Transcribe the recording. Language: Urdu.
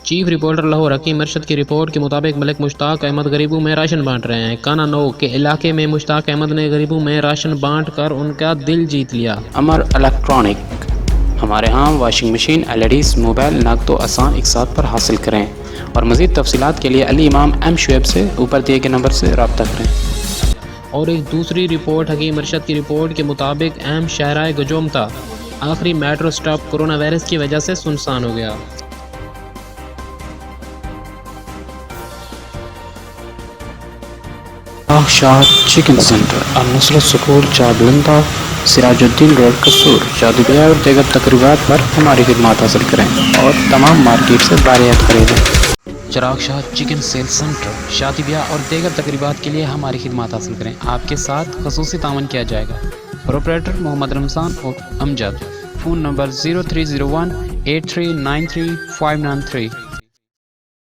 چیف رپورٹر لاہور حکیم ارشد کی رپورٹ کے مطابق ملک مشتاق احمد غریبوں میں راشن بانٹ رہے ہیں۔ کانا نو کے علاقے میں مشتاق احمد نے غریبوں میں راشن بانٹ کر ان کا دل جیت لیا۔ امر الیکٹرانک، ہمارے ہاں واشنگ مشین، LEDs، موبائل نقد و آسان ایک ساتھ پر حاصل کریں، اور مزید تفصیلات کے لیے علی امام M شعیب سے اوپر دیے گئے نمبر سے رابطہ کریں۔ اور ایک دوسری رپورٹ حکیم ارشد کی رپورٹ کے مطابق اہم شاہراہ گجومتا آخری میٹرو سٹاپ کورونا وائرس کی وجہ سے سنسان ہو گیا۔ شاہ chicken centre, النصرت school, چابلندہ، Siraj uddin road, قصور۔ شادی بیاہ اور دیگر تقریبات پر ہماری خدمات حاصل کریں اور تمام مارکیٹ سے باریات خریدیں۔ چراغ شاہ چکن سیل سینٹر، شادی بیاہ اور دیگر تقریبات کے لیے ہماری خدمات حاصل کریں، آپ کے ساتھ خصوصی تعاون کیا جائے گا۔ پروپریٹر محمد رمضان اور امجد، فون نمبر 0301 8393 593۔